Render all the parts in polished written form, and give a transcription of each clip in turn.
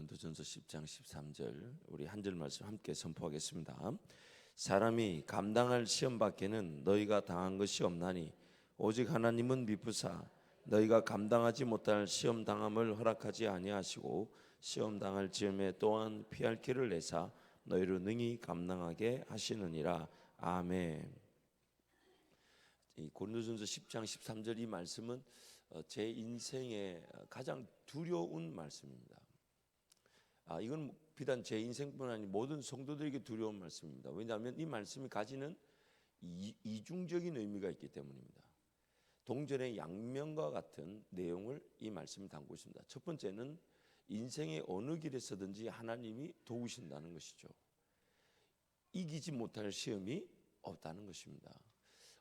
고린도전서 10장 13절 우리 한 절 말씀 함께 선포하겠습니다. 사람이 감당할 시험 밖에는 너희가 당한 것이 없나니 오직 하나님은 미쁘사 너희가 감당하지 못할 시험 당함을 허락하지 아니하시고 시험 당할 즈음에 또한 피할 길을 내사 너희로 능히 감당하게 하시느니라. 아멘. 이 고린도전서 10장 13절 이 말씀은 제 인생에 가장 두려운 말씀입니다. 이건 비단 제 인생뿐 아니라 모든 성도들에게 두려운 말씀입니다. 왜냐하면 이 말씀이 가지는 이중적인 의미가 있기 때문입니다. 동전의 양면과 같은 내용을 이 말씀이 담고 있습니다. 첫 번째는 인생의 어느 길에서든지 하나님이 도우신다는 것이죠. 이기지 못할 시험이 없다는 것입니다.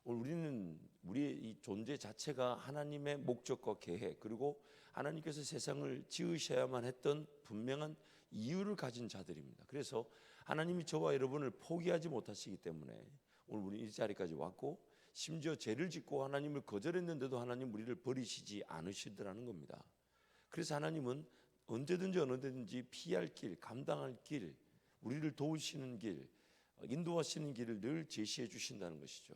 우리는 우리의 이 존재 자체가 하나님의 목적과 계획, 그리고 하나님께서 세상을 지으셔야만 했던 분명한 이유를 가진 자들입니다. 그래서 하나님이 저와 여러분을 포기하지 못하시기 때문에 오늘 우리 이 자리까지 왔고, 심지어 죄를 짓고 하나님을 거절했는데도 하나님 우리를 버리시지 않으시더라는 겁니다. 그래서 하나님은 언제든지 어느든지 피할 길, 감당할 길, 우리를 도우시는 길, 인도하시는 길을 늘 제시해 주신다는 것이죠.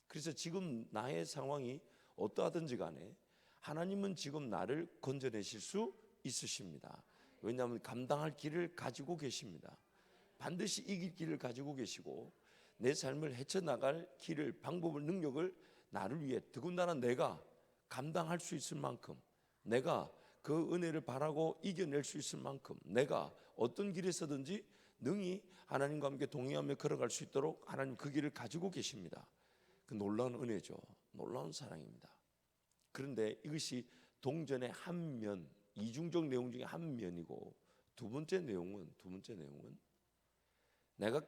그래서 지금 나의 상황이 어떠하든지 간에 하나님은 지금 나를 건져내실 수 있으십니다. 왜냐하면 감당할 길을 가지고 계십니다. 반드시 이길 길을 가지고 계시고 내 삶을 헤쳐나갈 길을, 방법을, 능력을 나를 위해, 더군다나 내가 감당할 수 있을 만큼, 내가 그 은혜를 바라고 이겨낼 수 있을 만큼, 내가 어떤 길에서든지 능히 하나님과 함께 동행하며 걸어갈 수 있도록 하나님 그 길을 가지고 계십니다. 그 놀라운 은혜죠. 놀라운 사랑입니다. 그런데 이것이 동전의 한 면, 이중적 내용 중에 한 면이고, 두 번째 내용은 내가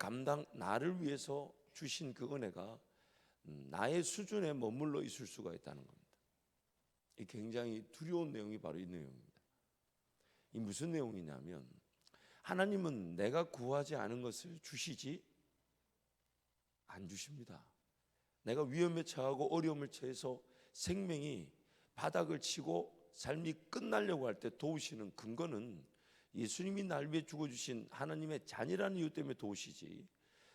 나를 위해서 주신 그 은혜가 나의 수준에 머물러 있을 수가 있다는 겁니다. 이 굉장히 두려운 내용이 바로 이 내용입니다. 이 무슨 내용이냐면, 하나님은 내가 구하지 않은 것을 주시지 안 주십니다. 내가 위험에 처하고 어려움을 처해서 생명이 바닥을 치고 삶이 끝나려고 할 때 도우시는 근거는 예수님이 날 위해 죽어주신 하나님의 자녀라는 이유 때문에 도우시지,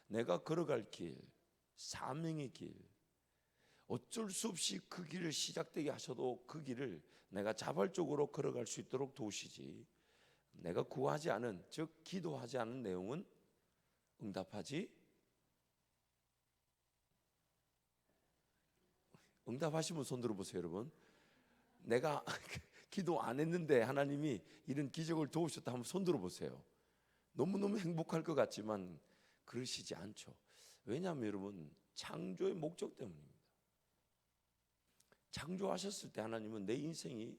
내가 걸어갈 길, 사명의 길, 어쩔 수 없이 그 길을 시작되게 하셔도 그 길을 내가 자발적으로 걸어갈 수 있도록 도우시지, 내가 구하지 않은, 즉 기도하지 않은 내용은 응답하시면 손 들어보세요. 여러분, 내가 기도 안 했는데 하나님이 이런 기적을 도우셨다 하면 손 들어보세요. 너무너무 행복할 것 같지만 그러시지 않죠. 왜냐하면 여러분, 창조의 목적 때문입니다. 창조하셨을 때 하나님은 내 인생이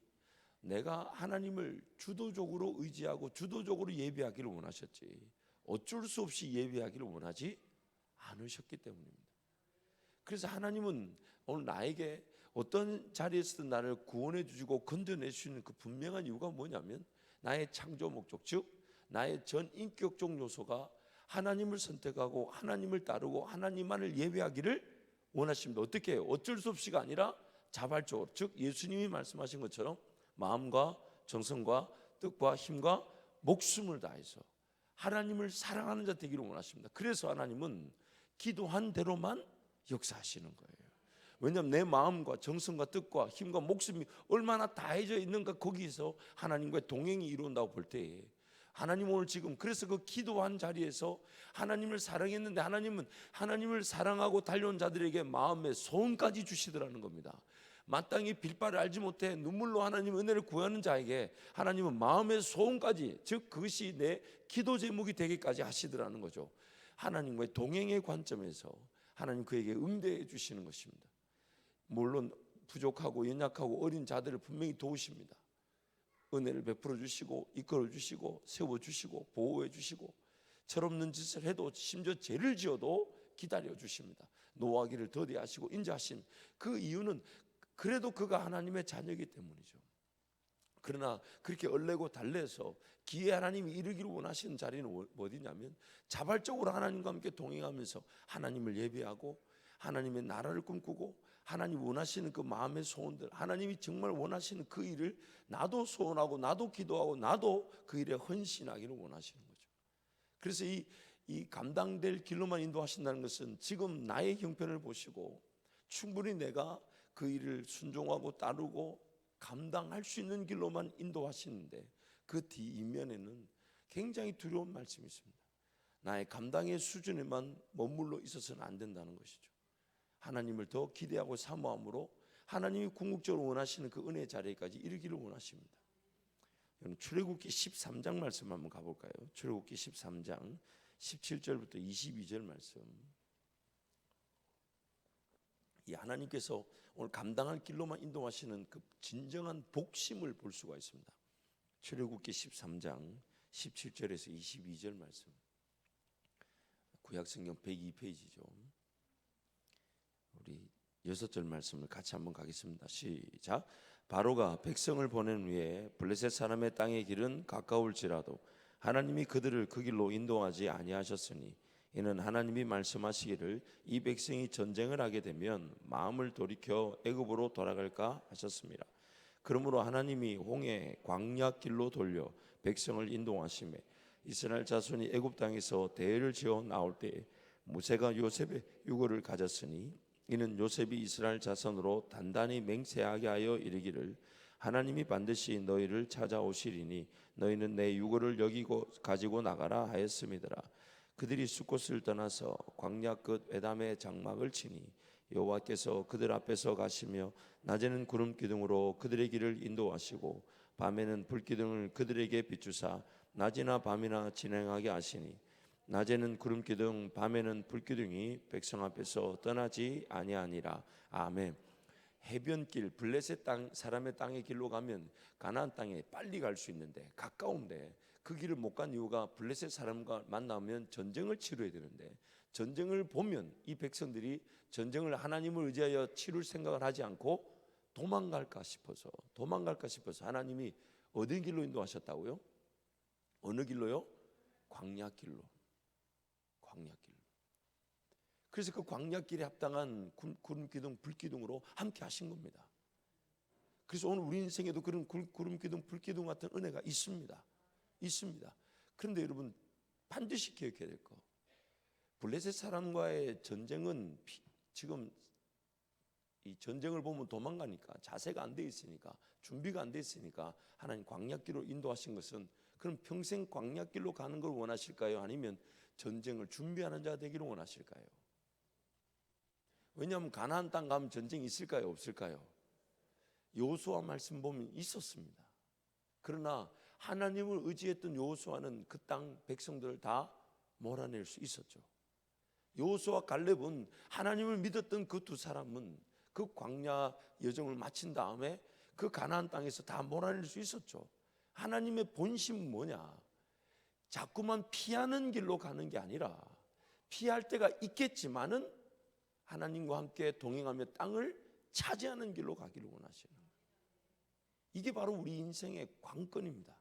내가 하나님을 주도적으로 의지하고 주도적으로 예배하기를 원하셨지, 어쩔 수 없이 예배하기를 원하지 않으셨기 때문입니다. 그래서 하나님은 오늘 나에게 어떤 자리에서든 나를 구원해 주시고 건져내 주시는 그 분명한 이유가 뭐냐면, 나의 창조 목적, 즉 나의 전 인격적 요소가 하나님을 선택하고 하나님을 따르고 하나님만을 예배하기를 원하십니다. 어떻게 해요? 어쩔 수 없이가 아니라 자발적으로, 즉 예수님이 말씀하신 것처럼 마음과 정성과 뜻과 힘과 목숨을 다해서 하나님을 사랑하는 자 되기를 원하십니다. 그래서 하나님은 기도한 대로만 역사하시는 거예요. 왜냐하면 내 마음과 정성과 뜻과 힘과 목숨이 얼마나 다해져 있는가, 거기서 하나님과의 동행이 이루어진다고 볼 때에 하나님 오늘 지금 그래서 그 기도한 자리에서 하나님을 사랑했는데 하나님은 하나님을 사랑하고 달려온 자들에게 마음의 소원까지 주시더라는 겁니다. 마땅히 빌바를 알지 못해 눈물로 하나님 은혜를 구하는 자에게 하나님은 마음의 소원까지, 즉 그것이 내 기도 제목이 되기까지 하시더라는 거죠. 하나님과의 동행의 관점에서 하나님 그에게 응대해 주시는 것입니다. 물론 부족하고 연약하고 어린 자들을 분명히 도우십니다. 은혜를 베풀어 주시고 이끌어 주시고 세워 주시고 보호해 주시고, 철없는 짓을 해도 심지어 죄를 지어도 기다려 주십니다. 노하기를 더디하시고 인자하신 그 이유는 그래도 그가 하나님의 자녀이기 때문이죠. 그러나 그렇게 얼레고 달래서 기회 하나님이 이루기를 원하시는 자리는 어디냐면, 자발적으로 하나님과 함께 동행하면서 하나님을 예배하고 하나님의 나라를 꿈꾸고 하나님 원하시는 그 마음의 소원들, 하나님이 정말 원하시는 그 일을 나도 소원하고 나도 기도하고 나도 그 일에 헌신하기를 원하시는 거죠. 그래서 이 감당될 길로만 인도하신다는 것은 지금 나의 형편을 보시고 충분히 내가 그 일을 순종하고 따르고 감당할 수 있는 길로만 인도하시는데, 그 뒷면에는 굉장히 두려운 말씀이 있습니다. 나의 감당의 수준에만 머물러 있어서는 안 된다는 것이죠. 하나님을 더 기대하고 사모함으로 하나님이 궁극적으로 원하시는 그 은혜 자리까지 이르기를 원하십니다. 출애굽기 13장 말씀 한번 가볼까요? 출애굽기 13장 17절부터 22절 말씀. 이 하나님께서 오늘 감당할 길로만 인도하시는 그 진정한 복심을 볼 수가 있습니다. 출애굽기 13장 17절에서 22절 말씀. 구약성경 102페이지죠. 우리 6절 말씀을 같이 한번 가겠습니다. 시작. 바로가 백성을 보낸 후에 블레셋 사람의 땅의 길은 가까울지라도 하나님이 그들을 그 길로 인도하지 아니하셨으니, 이는 하나님이 말씀하시기를 이 백성이 전쟁을 하게 되면 마음을 돌이켜 애굽으로 돌아갈까 하셨습니다. 그러므로 하나님이 홍해 광야 길로 돌려 백성을 인도하시매, 이스라엘 자손이 애굽 땅에서 대를 지어 나올 때에 모세가 요셉의 유고를 가졌으니, 이는 요셉이 이스라엘 자손으로 단단히 맹세하게 하여 이르기를 하나님이 반드시 너희를 찾아오시리니 너희는 내 유고를 여기고 가지고 나가라 하였음이더라. 그들이 숫곳을 떠나서 광야 끝 에담의 장막을 치니 여호와께서 그들 앞에서 가시며 낮에는 구름 기둥으로 그들의 길을 인도하시고 밤에는 불 기둥을 그들에게 비추사 낮이나 밤이나 진행하게 하시니, 낮에는 구름 기둥 밤에는 불 기둥이 백성 앞에서 떠나지 아니하니라. 아멘. 해변길, 블레셋 땅 사람의 땅의 길로 가면 가나안 땅에 빨리 갈 수 있는데, 가까운데 그 길을 못 간 이유가 블레셋 사람과 만나면 전쟁을 치러야 되는데, 전쟁을 보면 이 백성들이 전쟁을 하나님을 의지하여 치룰 생각을 하지 않고 도망갈까 싶어서 하나님이 어디 길로 인도하셨다고요? 어느 길로요? 광야길로. 그래서 그 광야길에 합당한 구름 기둥, 불 기둥으로 함께 하신 겁니다. 그래서 오늘 우리 인생에도 그런 구름 기둥, 불 기둥 같은 은혜가 있습니다. 그런데 여러분 반드시 기억해야 될 거, 블레셋 사람과의 전쟁은 지금 이 전쟁을 보면 도망가니까, 자세가 안 돼 있으니까, 준비가 안 돼 있으니까 하나님 광야길로 인도하신 것은, 그럼 평생 광야길로 가는 걸 원하실까요? 아니면 전쟁을 준비하는 자 되기를 원하실까요? 왜냐하면 가나안 땅 가면 전쟁이 있을까요? 없을까요? 여호수아 말씀 보면 있었습니다. 그러나 하나님을 의지했던 여호수아는 그 땅 백성들을 다 몰아낼 수 있었죠. 여호수아 갈렙은 하나님을 믿었던 그 두 사람은 그 광야 여정을 마친 다음에 그 가나안 땅에서 다 몰아낼 수 있었죠. 하나님의 본심은 뭐냐? 자꾸만 피하는 길로 가는 게 아니라, 피할 때가 있겠지만은 하나님과 함께 동행하며 땅을 차지하는 길로 가기를 원하시는 거예요. 이게 바로 우리 인생의 관건입니다.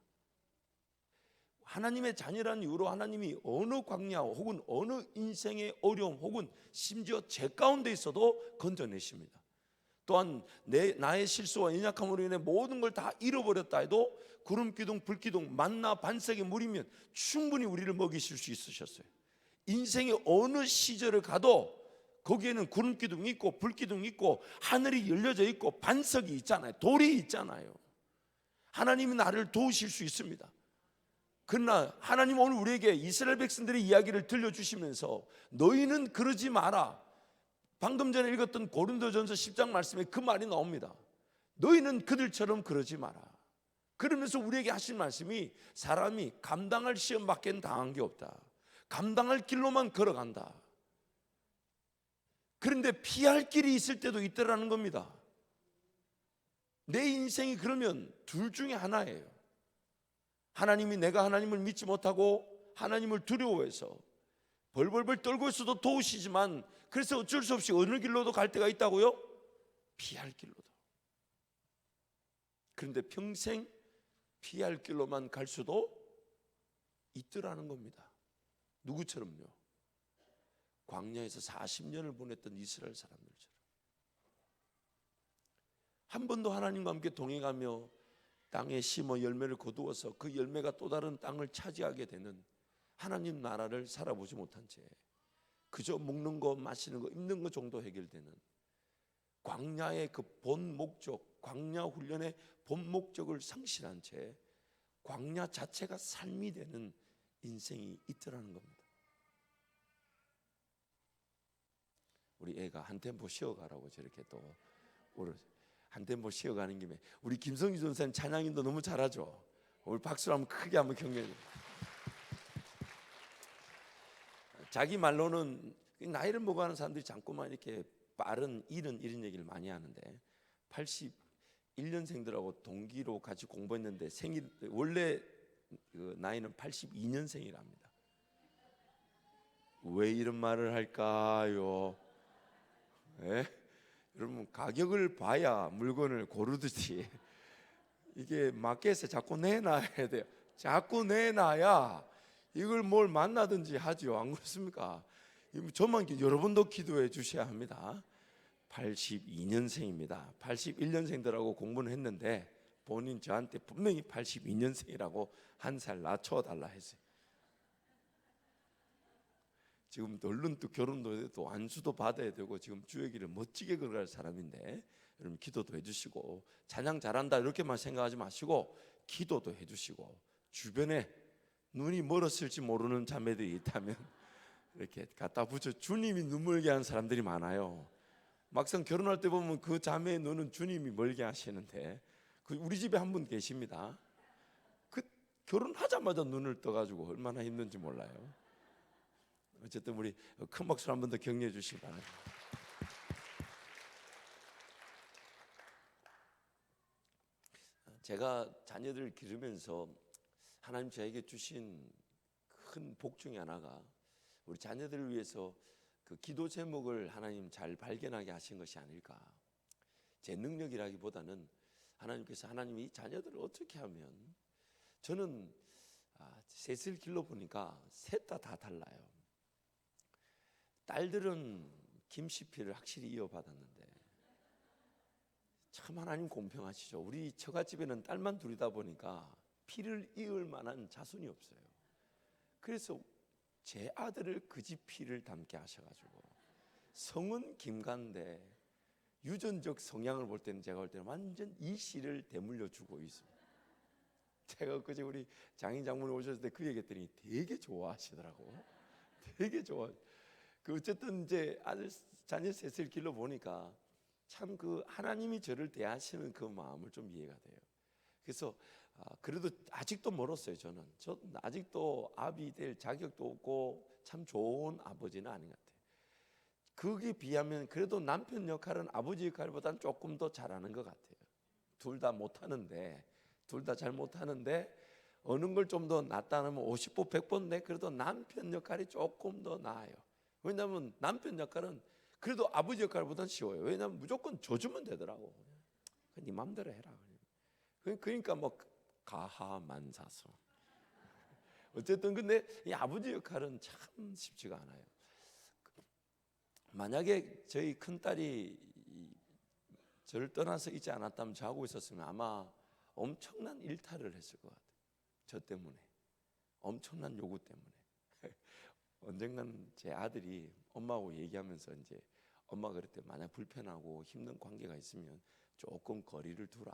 하나님의 자녀라는 이유로 하나님이 어느 광야 혹은 어느 인생의 어려움 혹은 심지어 죄 가운데 있어도 건져내십니다. 또한 나의 실수와 연약함으로 인해 모든 걸 다 잃어버렸다 해도 구름 기둥, 불 기둥, 만나 반석의 물이면 충분히 우리를 먹이실 수 있으셨어요. 인생의 어느 시절을 가도 거기에는 구름 기둥이 있고 불 기둥이 있고 하늘이 열려져 있고 반석이 있잖아요. 돌이 있잖아요. 하나님이 나를 도우실 수 있습니다. 그러나 하나님 오늘 우리에게 이스라엘 백성들의 이야기를 들려주시면서 너희는 그러지 마라. 방금 전에 읽었던 고린도전서 10장 말씀에 그 말이 나옵니다. 너희는 그들처럼 그러지 마라. 그러면서 우리에게 하신 말씀이, 사람이 감당할 시험밖에 당한 게 없다. 감당할 길로만 걸어간다. 그런데 피할 길이 있을 때도 있더라는 겁니다. 내 인생이 그러면 둘 중에 하나예요. 내가 하나님을 믿지 못하고 하나님을 두려워해서 벌벌벌 떨고 있어도 도우시지만, 그래서 어쩔 수 없이 어느 길로도 갈 때가 있다고요? 피할 길로도. 그런데 평생 피할 길로만 갈 수도 있더라는 겁니다. 누구처럼요? 광야에서 40년을 보냈던 이스라엘 사람들처럼. 한 번도 하나님과 함께 동행하며 땅에 심어 열매를 거두어서 그 열매가 또 다른 땅을 차지하게 되는 하나님 나라를 살아보지 못한 채 그저 먹는 거 마시는 거 입는 거 정도 해결되는 광야의 그 본 목적, 광야 훈련의 본 목적을 상실한 채 광야 자체가 삶이 되는 인생이 있더라는 겁니다. 우리 애가 한 템포 쉬어가라고 저렇게 또 한 템포 쉬어가는 김에 우리 김성주 전사님 찬양인도 너무 잘하죠. 우리 박수로 한번 크게 한번 격려해. 자기 말로는 나이를 먹어가는 사람들이 자꾸만 이렇게 빠른 이런 얘기를 많이 하는데 81년생들하고 동기로 같이 공부했는데 생일 원래 그 나이는 82년생이랍니다. 왜 이런 말을 할까요? 예? 여러분 가격을 봐야 물건을 고르듯이 이게 마켓에 자꾸 내놔야 돼요. 자꾸 내놔야 이걸 뭘 만나든지 하죠. 안 그렇습니까? 저만 여러 번도 기도해 주셔야 합니다. 82년생입니다. 81년생들하고 공부는 했는데 본인 저한테 분명히 82년생이라고 한 살 낮춰달라 했어요. 지금 얼른 또 결혼도 해도 안수도 받아야 되고 지금 주의 길을 멋지게 걸어갈 사람인데 여러분 기도도 해주시고 찬양 잘한다 이렇게만 생각하지 마시고 기도도 해주시고 주변에 눈이 멀었을지 모르는 자매들이 있다면 이렇게 갖다 붙여 주님이 눈멀게 하는 사람들이 많아요. 막상 결혼할 때 보면 그 자매의 눈은 주님이 멀게 하시는데 우리 집에 한 분 계십니다. 그 결혼하자마자 눈을 떠가지고 얼마나 힘든지 몰라요. 어쨌든 우리 큰 박수로 한 번 더 격려해 주시기 바랍니다. 제가 자녀들을 기르면서 하나님 저에게 주신 큰 복 중에 하나가 우리 자녀들을 위해서 그 기도 제목을 하나님 잘 발견하게 하신 것이 아닐까. 제 능력이라기보다는 하나님께서 하나님이 이 자녀들을 어떻게 하면 저는 셋을 길러보니까 셋 다 달라요. 딸들은 김씨피를 확실히 이어받았는데 참 하나님 공평하시죠. 우리 처갓집에는 딸만 둘이다 보니까 피를 이을 만한 자손이 없어요. 그래서 제 아들을 그 집 피를 담게 하셔가지고 성은 김간데 유전적 성향을 볼 때는 제가 볼 때는 완전 이 씨를 대물려 주고 있습니다. 제가 그제 우리 장인 장모님 오셨을 때 그 얘기했더니 되게 좋아하시더라고. 되게 좋아. 그 어쨌든 이제 아들 자녀 셋을 길러 보니까 참 그 하나님이 저를 대하시는 그 마음을 좀 이해가 돼요. 그래서 그래도 아직도 멀었어요. 저는 아직도 아비 될 자격도 없고 참 좋은 아버지는 아닌 것 같아요. 거기에 비하면 그래도 남편 역할은 아버지 역할보다는 조금 더 잘하는 것 같아요. 둘 다 못하는데 둘 다 잘 못하는데 어느 걸 좀 더 낫다면 50보 100보인데 그래도 남편 역할이 조금 더 나아요. 왜냐하면 남편 역할은 그래도 아버지 역할보다는 쉬워요. 왜냐하면 무조건 줘주면 되더라고. 네 마음대로 해라. 그러니까 뭐 가하만사서. 어쨌든 근데 이 아버지 역할은 참 쉽지가 않아요. 만약에 저희 큰딸이 저를 떠나서 있지 않았다면 저하고 있었으면 아마 엄청난 일탈을 했을 것 같아요. 저 때문에 엄청난 요구 때문에. 언젠간 제 아들이 엄마하고 얘기하면서 이제 엄마가 그럴 때 만약 불편하고 힘든 관계가 있으면 조금 거리를 두라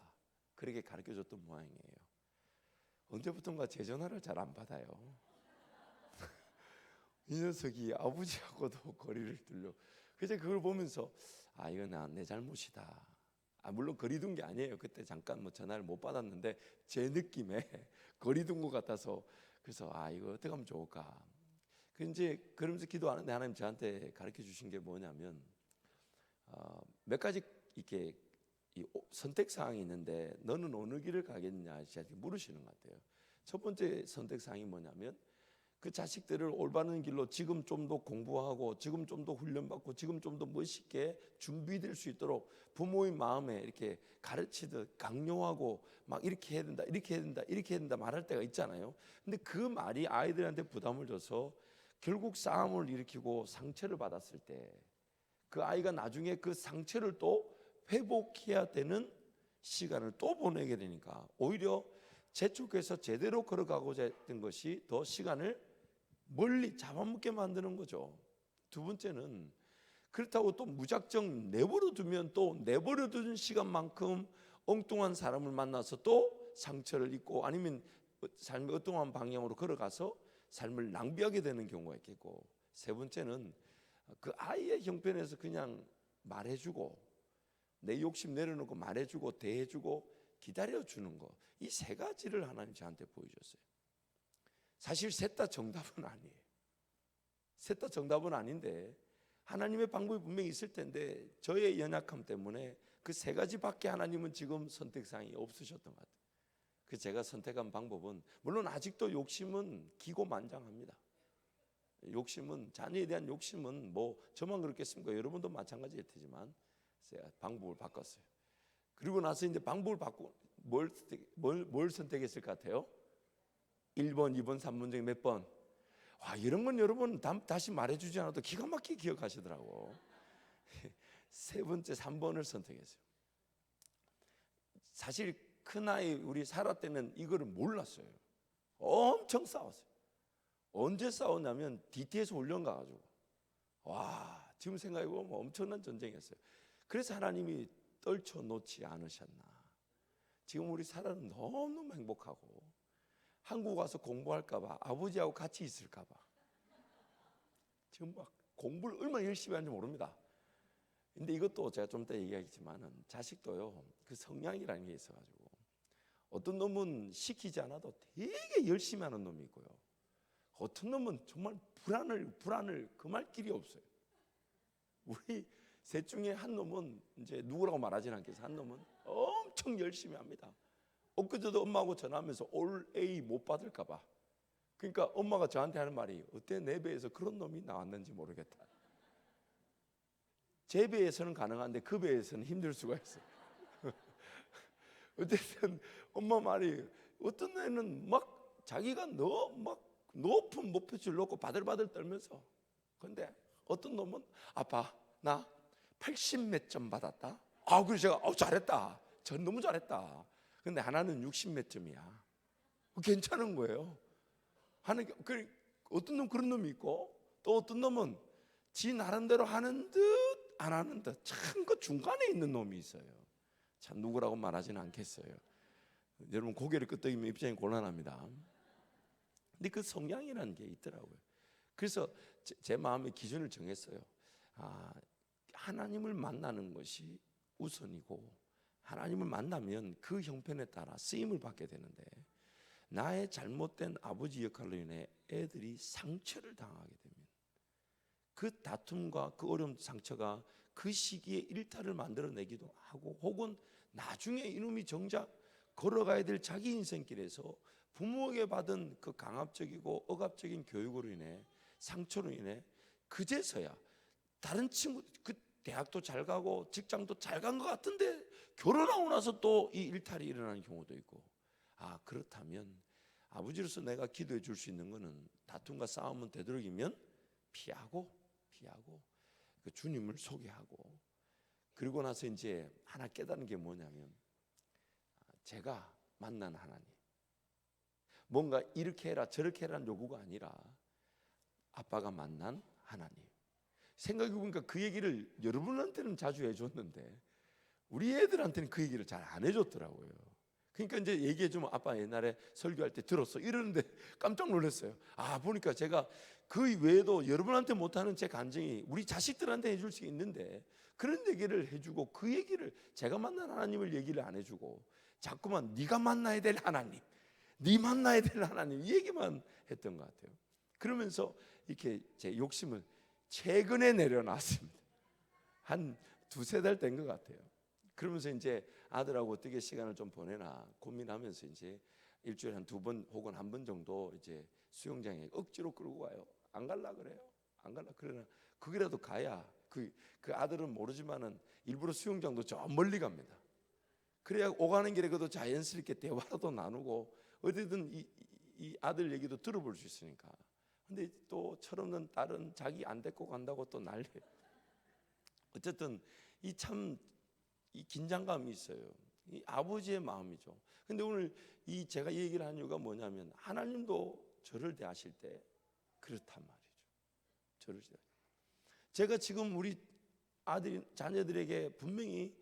그렇게 가르쳐줬던 모양이에요. 언제부턴가 제 전화를 잘 안 받아요. 이 녀석이 아버지하고도 거리를 두려. 그래서 그걸 보면서 이건 내 잘못이다. 물론 거리 둔 게 아니에요. 그때 잠깐 뭐 전화를 못 받았는데 제 느낌에 거리 둔 것 같아서 그래서 이거 어떻게 하면 좋을까. 이제 그러면서 기도하는데 하나님 저한테 가르쳐 주신 게 뭐냐면 몇 가지 이렇게 선택 사항이 있는데 너는 어느 길을 가겠냐 저한테 물으시는 것 같아요. 첫 번째 선택 사항이 뭐냐면 그 자식들을 올바른 길로 지금 좀 더 공부하고 지금 좀 더 훈련받고 지금 좀 더 멋있게 준비될 수 있도록 부모의 마음에 이렇게 가르치듯 강요하고 막 이렇게 해야 된다 이렇게 해야 된다 이렇게 해야 된다 말할 때가 있잖아요. 근데 그 말이 아이들한테 부담을 줘서 결국 싸움을 일으키고 상처를 받았을 때 그 아이가 나중에 그 상처를 또 회복해야 되는 시간을 또 보내게 되니까 오히려 재촉해서 제대로 걸어가고자 했던 것이 더 시간을 멀리 잡아먹게 만드는 거죠. 두 번째는 그렇다고 또 무작정 내버려 두면 또 내버려 둔 시간만큼 엉뚱한 사람을 만나서 또 상처를 입고 아니면 삶의 엉뚱한 방향으로 걸어가서 삶을 낭비하게 되는 경우가 있겠고, 세 번째는 그 아이의 형편에서 그냥 말해주고 내 욕심 내려놓고 말해주고 대해주고 기다려주는 거, 이 세 가지를 하나님 저한테 보여줬어요. 사실 셋 다 정답은 아니에요. 셋 다 정답은 아닌데 하나님의 방법이 분명히 있을 텐데 저의 연약함 때문에 그 세 가지밖에 하나님은 지금 선택사항이 없으셨던 것 같아요. 그래서 제가 선택한 방법은, 물론 아직도 욕심은 기고만장합니다. 욕심은, 자녀에 대한 욕심은 뭐 저만 그렇겠습니까? 여러분도 마찬가지일 테지만 제가 방법을 바꿨어요. 그리고 나서 이제 방법을 바꾸고 뭘 선택했을 것 같아요? 1번, 2번, 3번 중에 몇 번? 와, 이런 건 여러분 다시 말해주지 않아도 기가 막히게 기억하시더라고. 세 번째 3번을 선택했어요. 사실 큰아이 우리 사라 때는 이거를 몰랐어요. 엄청 싸웠어요. 언제 싸웠냐면 DT에서 훈련 가가지고, 와, 지금 생각해보면 엄청난 전쟁이었어요. 그래서 하나님이 떨쳐놓지 않으셨나. 지금 우리 사라는 너무너무 행복하고 한국 와서 공부할까봐, 아버지하고 같이 있을까봐 지금 막 공부를 얼마나 열심히 하는지 모릅니다. 근데 이것도 제가 좀 이따 얘기하겠지만은 자식도요, 그 성향이라는 게 있어가지고 어떤 놈은 시키지 않아도 되게 열심히 하는 놈이 있고요, 어떤 놈은 정말 불안을 금할 길이 없어요. 우리 셋 중에 한 놈은 이제 누구라고 말하진 않겠어요. 한 놈은 엄청 열심히 합니다. 엊그제도 엄마하고 전화하면서 올 A 못 받을까봐, 그러니까 엄마가 저한테 하는 말이, 어때 내 배에서 그런 놈이 나왔는지 모르겠다. 제 배에서는 가능한데 그 배에서는 힘들 수가 있어요. 어쨌든 엄마 말이, 어떤 애는 막 자기가 막 높은 목표치를 놓고 바들바들 떨면서, 근데 어떤 놈은 아빠 나 80 몇 점 받았다. 그래서 제가 잘했다. 전 너무 잘했다. 근데 하나는 60 몇 점이야. 괜찮은 거예요. 어떤 놈 그런 놈이 있고, 또 어떤 놈은 지 나름대로 하는 듯 안 하는 듯 참 그 중간에 있는 놈이 있어요. 참 누구라고 말하지는 않겠어요. 여러분 고개를 끄덕이면 입장이 곤란합니다. 근데 그 성향이라는 게 있더라고요. 그래서 제 마음의 기준을 정했어요. 하나님을 만나는 것이 우선이고, 하나님을 만나면 그 형편에 따라 쓰임을 받게 되는데, 나의 잘못된 아버지 역할로 인해 애들이 상처를 당하게 되면 그 다툼과 그 어려움, 상처가 그 시기에 일탈을 만들어내기도 하고, 혹은 나중에 이놈이 정작 걸어가야 될 자기 인생길에서 부모에게 받은 그 강압적이고 억압적인 교육으로 인해, 상처로 인해 그제서야 다른 친구, 그 대학도 잘 가고 직장도 잘 간 것 같은데 결혼하고 나서 또 이 일탈이 일어나는 경우도 있고. 그렇다면 아버지로서 내가 기도해 줄 수 있는 것은, 다툼과 싸움은 되도록이면 피하고 그 주님을 소개하고, 그리고 나서 이제 하나 깨닫는 게 뭐냐면, 제가 만난 하나님, 뭔가 이렇게 해라 저렇게 해라는 요구가 아니라 아빠가 만난 하나님. 생각해보니까 그 얘기를 여러분한테는 자주 해줬는데 우리 애들한테는 그 얘기를 잘 안 해줬더라고요. 그러니까 이제 얘기해주면, 아빠 옛날에 설교할 때 들었어 이러는데 깜짝 놀랐어요. 보니까 제가 그 외에도 여러분한테 못하는 제 감정이 우리 자식들한테 해줄 수 있는데, 그런 얘기를 해주고 그 얘기를, 제가 만난 하나님을 얘기를 안 해주고 자꾸만 네가 만나야 될 하나님, 네 만나야 될 하나님, 이 얘기만 했던 것 같아요. 그러면서 이렇게 제 욕심을 최근에 내려놨습니다. 한 두세 달 된 것 같아요. 그러면서 이제 아들하고 어떻게 시간을 좀 보내나 고민하면서 이제 일주일에 한 2번 혹은 1번 정도 이제 수영장에 억지로 끌고 가요. 안 갈라 그래요. 안 갈라 그러나 거기라도 가야 그 아들은 모르지만은 일부러 수영장도 저 멀리 갑니다. 그래야 오가는 길에 그래도 자연스럽게 대화라도 나누고 어디든 이 아들 얘기도 들어볼 수 있으니까. 근데 또 철없는 딸은 자기 안 데리고 간다고 또 난리예요. 어쨌든 이 긴장감이 있어요. 이 아버지의 마음이죠. 근데 오늘 이 제가 이 얘기를 한 이유가 뭐냐면 하나님도 저를 대하실 때 그렇단 말이죠. 저를 대하실 때. 제가 지금 우리 아들 자녀들에게 분명히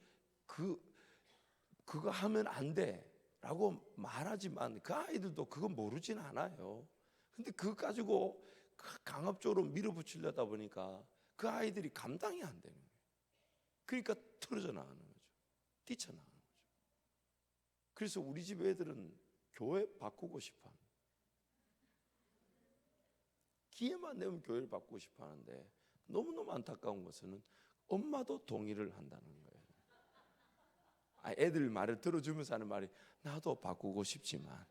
그거 하면 안 돼라고 말하지만 그 아이들도 그거 모르진 않아요. 근데 그거 가지고 강압적으로 밀어붙이려다 보니까 그 아이들이 감당이 안 되는 거예요. 그러니까 틀어져 나가는 거죠. 뛰쳐나가는 거죠. 그래서 우리 집 애들은 교회 바꾸고 싶어 합니다. 기회만 되면 교회를 바꾸고 싶어 하는데 너무너무 안타까운 것은 엄마도 동의를 한다는 거예요. 애들 말을 들어주면서 하는 말이 나도 바꾸고 싶지만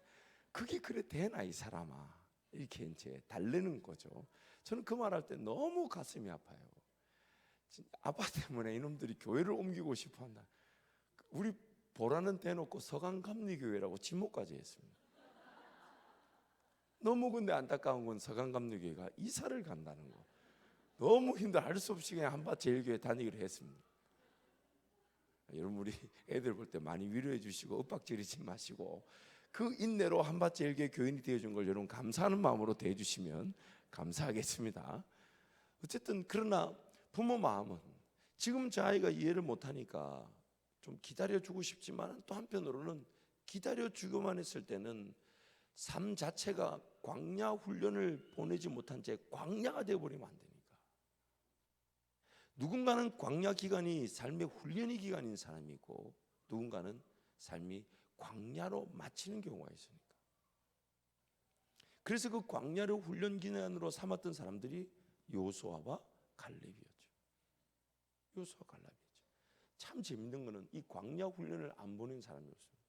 그게 그래 되나 이 사람아, 이렇게 이제 달래는 거죠. 저는 그 말할 때 너무 가슴이 아파요. 아빠 때문에 이놈들이 교회를 옮기고 싶어 한다. 우리 보라는 대놓고 서강감리교회라고 지목까지 했습니다. 너무 근데 안타까운 건 서강감리교회가 이사를 간다는 거. 너무 힘들어 할 수 없이 그냥 한밭제일교회 다니기로 했습니다. 여러분 우리 애들 볼 때 많이 위로해 주시고 윽박지르지 마시고 그 인내로 한밭제일교회 교인이 되어준 걸 여러분 감사하는 마음으로 대해주시면 감사하겠습니다. 어쨌든 그러나 부모 마음은 지금 저 아이가 이해를 못하니까 좀 기다려주고 싶지만 또 한편으로는 기다려주고만 했을 때는 삶 자체가 광야 훈련을 보내지 못한 채 광야가 되어버리면 안 되니까. 누군가는 광야 기간이 삶의 훈련의 기간인 사람이 있고 누군가는 삶이 광야로 마치는 경우가 있으니까. 그래서 그 광야를 훈련 기간으로 삼았던 사람들이 요수아와 갈렙이었죠. 요수아 갈렙이었죠. 참 재밌는 거는 이 광야 훈련을 안 보낸 사람이 없습니다.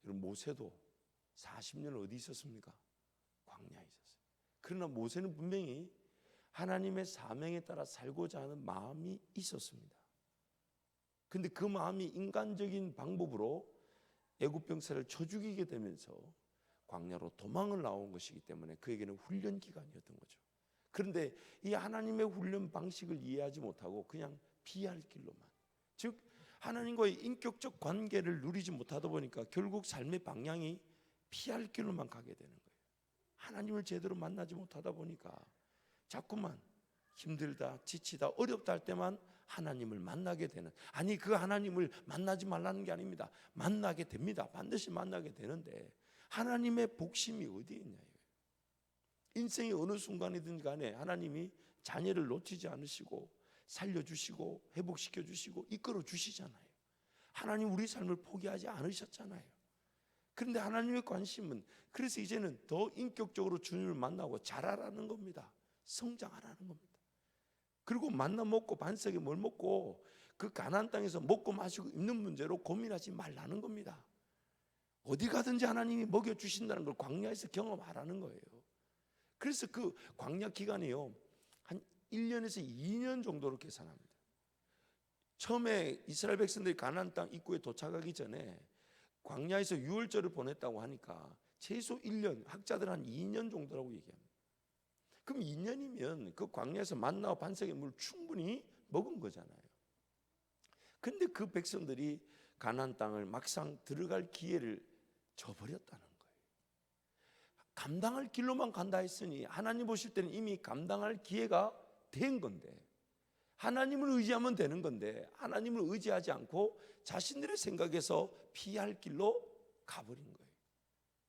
여러분 모세도 40년 어디 있었습니까? 광야에 있었어요. 그러나 모세는 분명히 하나님의 사명에 따라 살고자 하는 마음이 있었습니다. 근데 그 마음이 인간적인 방법으로 애굽 병사를 쳐 죽이게 되면서 광야로 도망을 나온 것이기 때문에 그에게는 훈련 기간이었던 거죠. 그런데 이 하나님의 훈련 방식을 이해하지 못하고 그냥 피할 길로만, 즉 하나님과의 인격적 관계를 누리지 못하다 보니까 결국 삶의 방향이 피할 길로만 가게 되는 거예요. 하나님을 제대로 만나지 못하다 보니까 자꾸만 힘들다, 지치다, 어렵다 할 때만 하나님을 만나게 되는, 아니 그 하나님을 만나지 말라는 게 아닙니다. 만나게 됩니다. 반드시 만나게 되는데 하나님의 복심이 어디에 있냐 이거예요. 인생의 어느 순간이든 간에 하나님이 자녀를 놓치지 않으시고 살려주시고 회복시켜주시고 이끌어주시잖아요. 하나님 우리 삶을 포기하지 않으셨잖아요. 그런데 하나님의 관심은 그래서 이제는 더 인격적으로 주님을 만나고 자라라는 겁니다. 성장하라는 겁니다. 그리고 만나 먹고 반석에 뭘 먹고 그 가나안 땅에서 먹고 마시고 입는 문제로 고민하지 말라는 겁니다. 어디 가든지 하나님이 먹여주신다는 걸 광야에서 경험하라는 거예요. 그래서 그 광야 기간이요 한 1년에서 2년 정도로 계산합니다. 처음에 이스라엘 백성들이 가나안 땅 입구에 도착하기 전에 광야에서 유월절을 보냈다고 하니까 최소 1년, 학자들 한 2년 정도라고 얘기합니다. 그럼 2년이면 그 광야에서 만나와 반석의 물 충분히 먹은 거잖아요. 근데 그 백성들이 가나안 땅을 막상 들어갈 기회를 저버렸다는 거예요. 감당할 길로만 간다 했으니 하나님 보실 때는 이미 감당할 기회가 된 건데, 하나님을 의지하면 되는 건데 하나님을 의지하지 않고 자신들의 생각에서 피할 길로 가버린 거예요.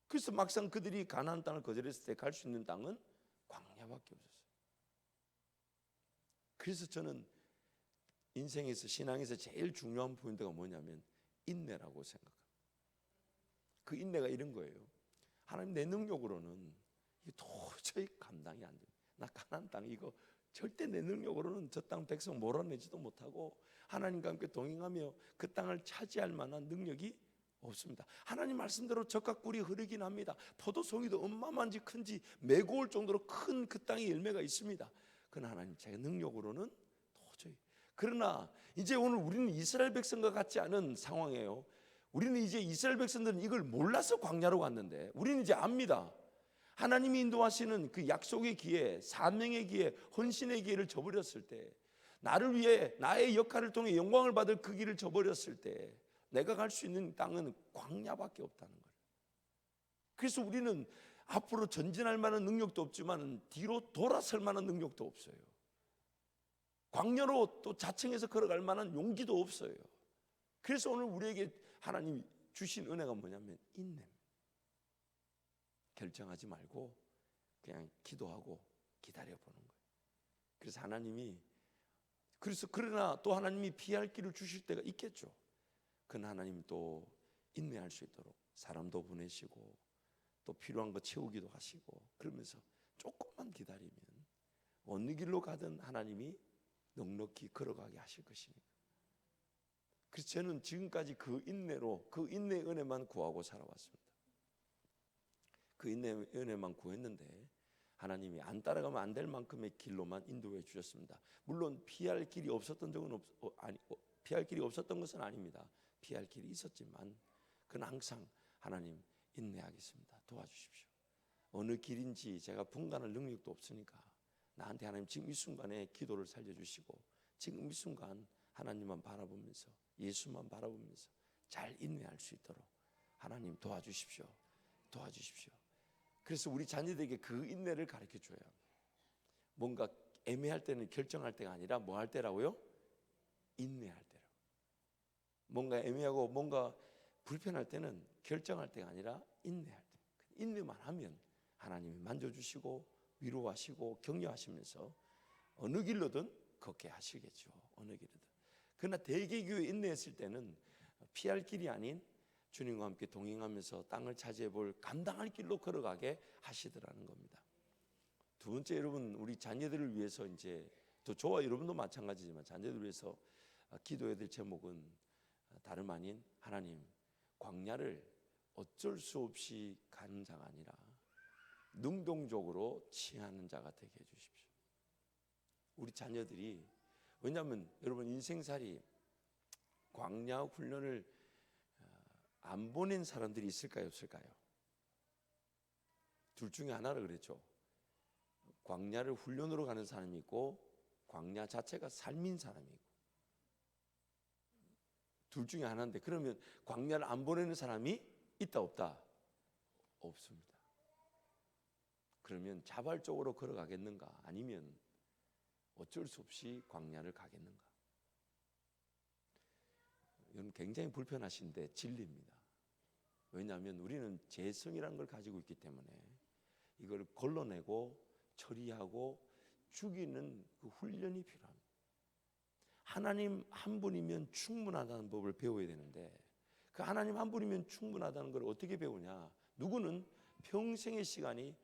그래서 막상 그들이 가나안 땅을 거절했을 때 갈 수 있는 땅은 광야밖에 없었어요. 그래서 저는 인생에서 신앙에서 제일 중요한 포인트가 뭐냐면 인내라고 생각합니다. 그 인내가 이런 거예요. 하나님 내 능력으로는 이게 도저히 감당이 안 돼요. 나 가나안 땅 이거 절대 내 능력으로는 저 땅 백성 몰아내지도 못하고 하나님과 함께 동행하며 그 땅을 차지할 만한 능력이 없습니다. 하나님 말씀대로 젖과 꿀이 흐르긴 합니다. 포도송이도 얼마만지 큰지 메고 올 정도로 큰 그 땅에 열매가 있습니다. 그러나 하나님 제 능력으로는 도저히. 그러나 이제 오늘 우리는 이스라엘 백성과 같지 않은 상황이에요. 우리는 이제 이스라엘 백성들은 이걸 몰라서 광야로 갔는데 우리는 이제 압니다. 하나님이 인도하시는 그 약속의 기회, 사명의 기회, 헌신의 기회를 저버렸을 때, 나를 위해 나의 역할을 통해 영광을 받을 그 길을 저버렸을 때 내가 갈 수 있는 땅은 광야밖에 없다는 거예요. 그래서 우리는 앞으로 전진할 만한 능력도 없지만 뒤로 돌아설 만한 능력도 없어요. 광야로 또 자청해서 걸어갈 만한 용기도 없어요. 그래서 오늘 우리에게 하나님이 주신 은혜가 뭐냐면 인내입니다. 결정하지 말고 그냥 기도하고 기다려보는 거예요. 그래서 하나님이, 그러나 또 하나님이 피할 길을 주실 때가 있겠죠. 그건 하나님 또 인내할 수 있도록 사람도 보내시고 또 필요한 거 채우기도 하시고, 그러면서 조금만 기다리면 어느 길로 가든 하나님이 넉넉히 걸어가게 하실 것입니다. 그래서 저는 지금까지 그 인내로, 그 인내의 은혜만 구하고 살아왔습니다. 그 인내의 은혜만 구했는데 하나님이 안 따라가면 안 될 만큼의 길로만 인도해 주셨습니다. 물론 피할 길이 없었던 적은 피할 길이 없었던 것은 아닙니다. 피할 길이 있었지만 그는 항상 하나님 인내하겠습니다. 도와주십시오. 어느 길인지 제가 분간할 능력도 없으니까 나한테 하나님 지금 이 순간에 기도를 살려주시고 지금 이 순간 하나님만 바라보면서 예수만 바라보면서 잘 인내할 수 있도록 하나님 도와주십시오. 도와주십시오. 그래서 우리 자녀들에게 그 인내를 가르쳐 줘야 합니다. 뭔가 애매할 때는 결정할 때가 아니라 뭐 할 때라고요? 인내할 때라고. 뭔가 애매하고 뭔가 불편할 때는 결정할 때가 아니라 인내할 때. 인내만 하면 하나님이 만져주시고 위로하시고 격려하시면서 어느 길로든 걷게 하시겠죠. 어느 길로든. 그러나 대개교회 인내했을 때는 피할 길이 아닌 주님과 함께 동행하면서 땅을 차지해 볼 감당할 길로 걸어가게 하시더라는 겁니다. 두 번째, 여러분, 우리 자녀들을 위해서, 이제 또 저와 여러분도 마찬가지지만 자녀들을 위해서 기도해야 될 제목은 다름 아닌 하나님, 광야를 어쩔 수 없이 가는 자가 아니라 능동적으로 취하는 자가 되게 해주십시오. 우리 자녀들이, 왜냐하면 여러분 인생살이 광야 훈련을 안 보낸 사람들이 있을까요, 없을까요? 둘 중에 하나라 그랬죠. 광야를 훈련으로 가는 사람이 있고 광야 자체가 삶인 사람이 있고, 둘 중에 하나인데, 그러면 광야를 안 보내는 사람이 있다 없다? 없습니다. 그러면 자발적으로 걸어가겠는가, 아니면 어쩔 수 없이 광야를 가겠는가? 이건 굉장히 불편하신데 진리입니다. 왜냐하면 우리는 재성이라는 걸 가지고 있기 때문에 이걸 걸러내고 처리하고 죽이는 그 훈련이 필요합니다. 하나님 한 분이면 충분하다는 법을 배워야 되는데, 그 하나님 한 분이면 충분하다는 걸 어떻게 배우냐? 누구는 평생의 시간이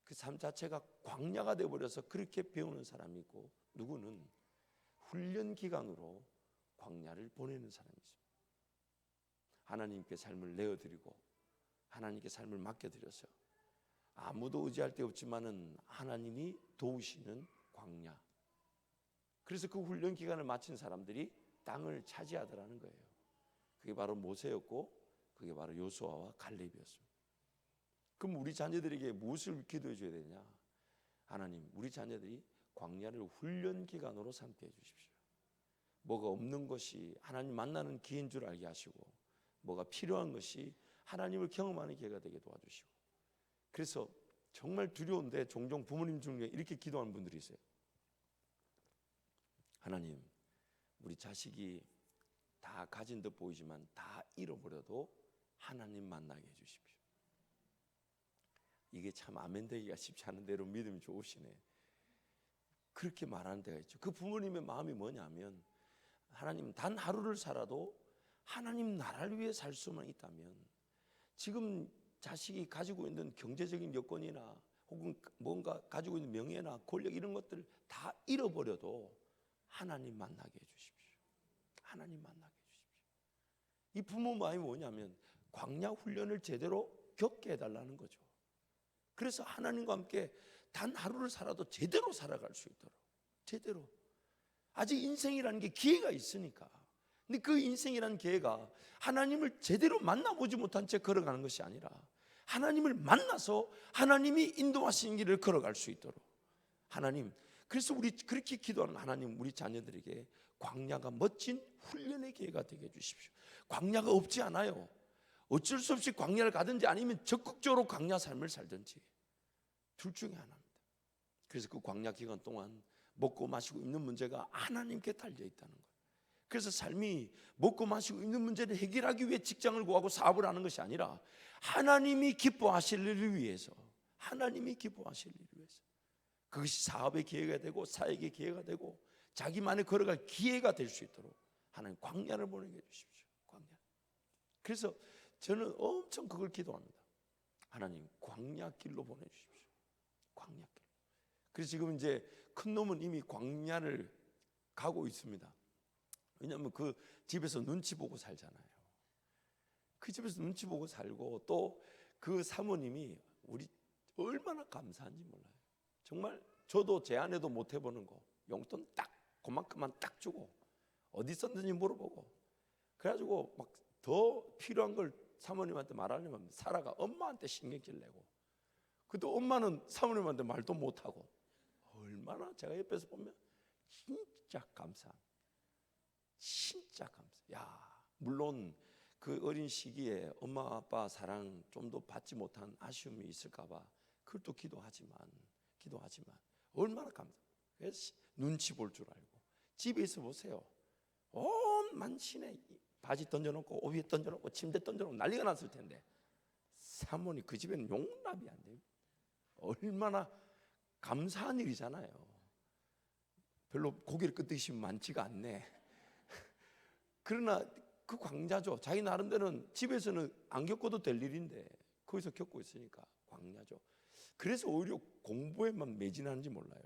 그 삶 자체가 광야가 되어버려서 그렇게 배우는 사람이 있고, 누구는 훈련 기간으로 광야를 보내는 사람이 있습니다. 하나님께 삶을 내어드리고 하나님께 삶을 맡겨드려서 아무도 의지할 데 없지만은 하나님이 도우시는 광야. 그래서 그 훈련 기간을 마친 사람들이 땅을 차지하더라는 거예요. 그게 바로 모세였고 그게 바로 여호수아와 갈렙이었습니다. 그럼 우리 자녀들에게 무엇을 기도해 줘야 되냐? 하나님, 우리 자녀들이 광야를 훈련 기간으로 삼게 해 주십시오. 뭐가 없는 것이 하나님 만나는 기회인 줄 알게 하시고, 뭐가 필요한 것이 하나님을 경험하는 기회가 되게 도와주시고. 그래서 정말 두려운데 종종 부모님 중에 이렇게 기도하는 분들이 있어요. 하나님, 우리 자식이 다 가진 듯 보이지만 다 잃어버려도 하나님 만나게 해주십시오. 이게 참 아멘 되기가 쉽지 않은 대로 믿음이 좋으시네. 그렇게 말하는 데가 있죠. 그 부모님의 마음이 뭐냐면, 하나님 단 하루를 살아도 하나님 나라를 위해 살 수만 있다면, 지금 자식이 가지고 있는 경제적인 여건이나 혹은 뭔가 가지고 있는 명예나 권력 이런 것들 다 잃어버려도 하나님 만나게 해주십시오. 하나님 만나게 해주십시오. 이 부모 마음이 뭐냐면 광야 훈련을 제대로 겪게 해달라는 거죠. 그래서 하나님과 함께 단 하루를 살아도 제대로 살아갈 수 있도록, 제대로. 아직 인생이라는 게 기회가 있으니까. 근데 그 인생이라는 기회가 하나님을 제대로 만나보지 못한 채 걸어가는 것이 아니라 하나님을 만나서 하나님이 인도하시는 길을 걸어갈 수 있도록. 하나님, 그래서 우리 그렇게 기도하는 하나님, 우리 자녀들에게 광야가 멋진 훈련의 기회가 되게 해주십시오. 광야가 없지 않아요. 어쩔 수 없이 광야를 가든지 아니면 적극적으로 광야 삶을 살든지 둘 중에 하나입니다. 그래서 그 광야 기간 동안 먹고 마시고 입는 문제가 하나님께 달려 있다는 거예요. 그래서 삶이 먹고 마시고 입는 문제를 해결하기 위해 직장을 구하고 사업을 하는 것이 아니라 하나님이 기뻐하실 일을 위해서, 하나님이 기뻐하실 일을 위해서, 그것이 사업의 기회가 되고 사역의 기회가 되고 자기만의 걸어갈 기회가 될 수 있도록 하나님 광야를 보내게 해주십시오. 광야. 그래서 저는 엄청 그걸 기도합니다. 하나님 광야길로 보내주십시오. 광야길. 그래서 지금 이제 큰 놈은 이미 광야를 가고 있습니다. 왜냐하면 그 집에서 눈치 보고 살잖아요. 그 집에서 눈치 보고 살고 또 그 사모님이 우리 얼마나 감사한지 몰라요. 정말 저도 제 아내도 못 해보는 거 용돈 딱 그만큼만 딱 주고 어디 썼는지 물어보고 그래가지고 막 더 필요한 걸 사모님한테 말하려면 사라가 엄마한테 신경질 내고 그또 엄마는 사모님한테 말도 못하고 얼마나 제가 옆에서 보면 진짜 감사. 진짜 감사. 야, 물론 그 어린 시기에 엄마 아빠 사랑 좀 더 받지 못한 아쉬움이 있을까봐 그걸 또 기도하지만 얼마나 감사. 그래서 눈치 볼 줄 알고 집에 있어 보세요. 온 만신에 바지 던져놓고 옷 위에 던져놓고 침대 던져놓고 난리가 났을 텐데 사모님 그 집에는 용납이 안 돼요. 얼마나 감사한 일이잖아요. 별로 고기를 끄드시면 많지가 않네. 그러나 그 광야죠. 자기 나름대로는 집에서는 안 겪어도 될 일인데 거기서 겪고 있으니까 광야죠. 그래서 오히려 공부에만 매진하는지 몰라요.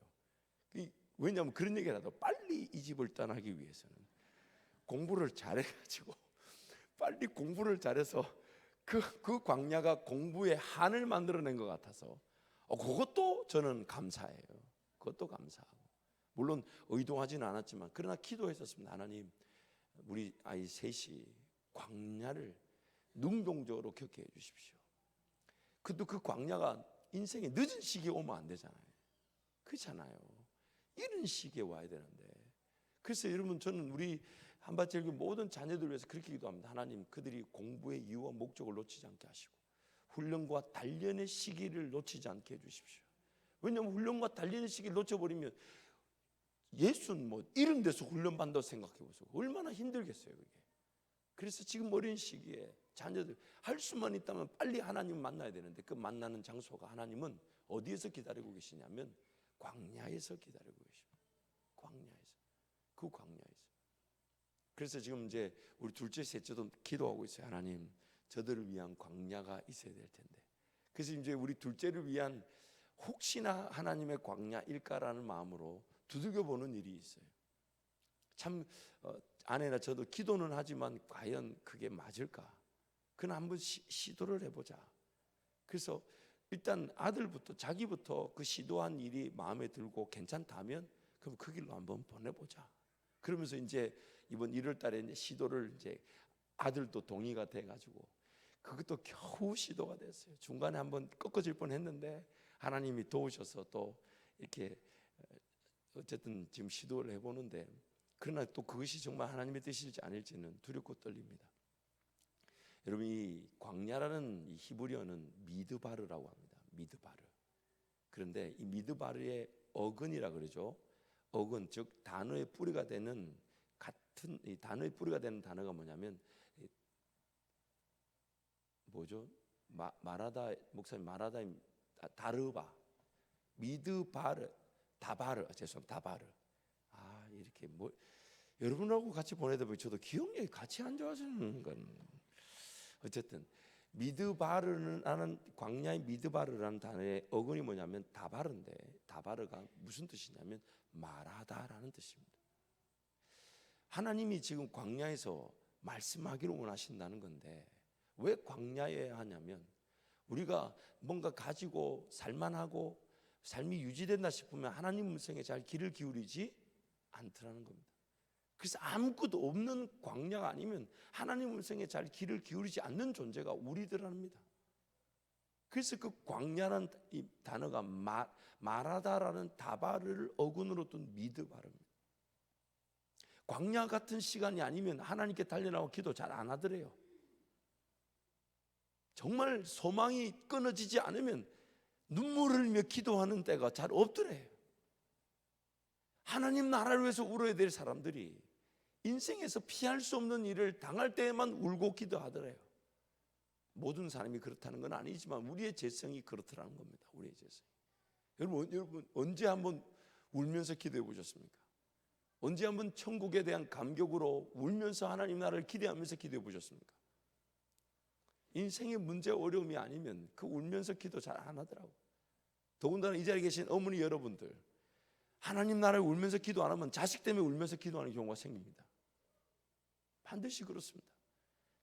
왜냐하면 그런 얘기를 하더 빨리 이 집을 떠나기 위해서는 공부를 잘해가지고 빨리 공부를 잘해서 그 광야가 공부의 한을 만들어낸 것 같아서 그것도 저는 감사해요. 그것도 감사하고 물론 의도하지는 않았지만 그러나 기도했었습니다. 하나님 우리 아이 셋이 광야를 능동적으로 겪게 해주십시오. 근데 그 광야가 인생의 늦은 시기에 오면 안 되잖아요. 그렇잖아요. 이런 시기에 와야 되는데 그래서 여러분 저는 우리 한밭제일교회 모든 자녀들 위해서 그렇게 기도합니다. 하나님 그들이 공부의 이유와 목적을 놓치지 않게 하시고 훈련과 단련의 시기를 놓치지 않게 해주십시오. 왜냐하면 훈련과 단련의 시기를 놓쳐버리면 예수는 뭐 이런 데서 훈련받는다고 생각해보세요. 얼마나 힘들겠어요 그게. 그래서 지금 어린 시기에 자녀들 할 수만 있다면 빨리 하나님 만나야 되는데 그 만나는 장소가 하나님은 어디에서 기다리고 계시냐면 광야에서 기다리고 계십니다. 광야에서. 그 광야에서. 그래서 지금 이제 우리 둘째 셋째도 기도하고 있어요. 하나님 저들을 위한 광야가 있어야 될 텐데. 그래서 이제 우리 둘째를 위한 혹시나 하나님의 광야일까라는 마음으로 두들겨 보는 일이 있어요. 참 아내나 저도 기도는 하지만 과연 그게 맞을까? 그는 한번 시도를 해보자. 그래서 일단 아들부터 자기부터 그 시도한 일이 마음에 들고 괜찮다면 그럼 그 길로 한번 보내보자. 그러면서 이제 이번 1월달에 이제 시도를 이제 아들도 동의가 돼가지고 그것도 겨우 시도가 됐어요. 중간에 한번 꺾어질 뻔했는데 하나님이 도우셔서 또 이렇게 어쨌든 지금 시도를 해보는데 그러나 또 그것이 정말 하나님의 뜻일지 아닐지는 두렵고 떨립니다. 여러분 이 광야라는 이 히브리어는 미드바르라고 합니다. 미드바르. 그런데 이 미드바르의 어근이라 그러죠. 어근 즉 단어의 뿌리가 되는 같은 이 단어의 뿌리가 되는 단어가 뭐냐면 뭐죠? 마라다 목사님 마라다 다르바 미드바르 다바르 죄송합니다. 다바르. 이렇게 뭐 여러분하고 같이 보내다 보니 저도 기억력이 같이 안 좋아지는 건 어쨌든 미드바르는 하는 광야의 미드바르라는 단어의 어근이 뭐냐면 다바르인데 다바르가 무슨 뜻이냐면 말하다라는 뜻입니다. 하나님이 지금 광야에서 말씀하기를 원하신다는 건데 왜 광야에 하냐면 우리가 뭔가 가지고 살만하고 삶이 유지된다 싶으면 하나님 음성에 잘 귀를 기울이지 않더라는 겁니다. 그래서 아무것도 없는 광야가 아니면 하나님 음성에 잘 귀를 기울이지 않는 존재가 우리들합니다. 그래서 그 광야라는 이 단어가 말하다라는 다바르를 어근으로 둔 미드바르입니다. 광야 같은 시간이 아니면 하나님께 달려나와 기도 잘 안 하더래요. 정말 소망이 끊어지지 않으면 눈물을 흘리며 기도하는 때가 잘 없더래요. 하나님 나라를 위해서 울어야 될 사람들이 인생에서 피할 수 없는 일을 당할 때에만 울고 기도하더래요. 모든 사람이 그렇다는 건 아니지만 우리의 재성이 그렇더라는 겁니다. 우리의 재성. 여러분 언제 한번 울면서 기도해 보셨습니까? 언제 한번 천국에 대한 감격으로 울면서 하나님 나라를 기대하면서 기도해 보셨습니까? 인생의 문제 어려움이 아니면 그 울면서 기도 잘 안 하더라고. 더군다나 이 자리에 계신 어머니 여러분들, 하나님 나라를 울면서 기도 안 하면 자식 때문에 울면서 기도하는 경우가 생깁니다. 반드시 그렇습니다.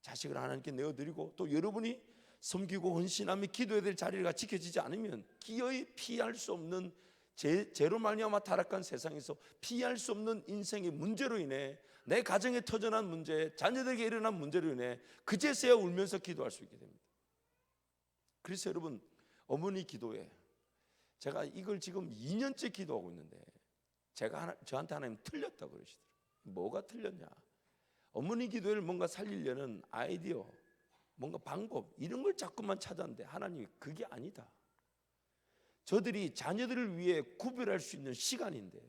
자식을 하나님께 내어드리고 또 여러분이 섬기고 헌신하며 기도해야 될 자리가 지켜지지 않으면 기어이 피할 수 없는 죄로 말미암아 타락한 세상에서 피할 수 없는 인생의 문제로 인해 내 가정에 터져난 문제, 자녀들에게 일어난 문제로 인해 그제서야 울면서 기도할 수 있게 됩니다. 그래서 여러분, 어머니 기도에 제가 이걸 지금 2년째 기도하고 있는데 저한테 하나님 틀렸다고 그러시더라고요. 뭐가 틀렸냐? 어머니 기도를 뭔가 살리려는 아이디어, 뭔가 방법 이런 걸 자꾸만 찾았는데 하나님이 그게 아니다. 저들이 자녀들을 위해 구별할 수 있는 시간인데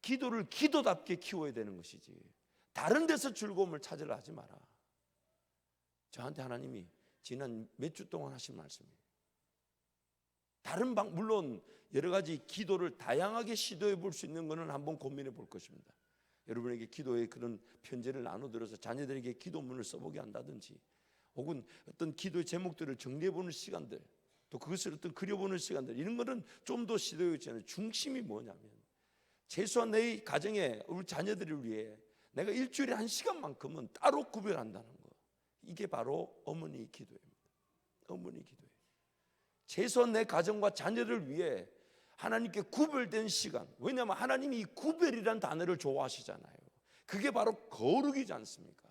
기도를 기도답게 키워야 되는 것이지 다른 데서 즐거움을 찾으려 하지 마라. 저한테 하나님이 지난 몇 주 동안 하신 말씀이에요. 물론 여러 가지 기도를 다양하게 시도해 볼 수 있는 것은 한번 고민해 볼 것입니다. 여러분에게 기도의 그런 편지를 나눠들어서 자녀들에게 기도문을 써보게 한다든지 혹은 어떤 기도의 제목들을 정리해 보는 시간들, 또 그것을 어떤 그려보는 시간들, 이런 거는 좀 더 시도해 보잖아요. 중심이 뭐냐면 최소한 내 가정에 우리 자녀들을 위해 내가 일주일에 1시간만큼은 따로 구별한다는 거, 이게 바로 어머니 기도입니다. 어머니 기도예요. 최소한 내 가정과 자녀를 위해 하나님께 구별된 시간, 왜냐하면 하나님이 이 구별이라는 단어를 좋아하시잖아요. 그게 바로 거룩이지 않습니까?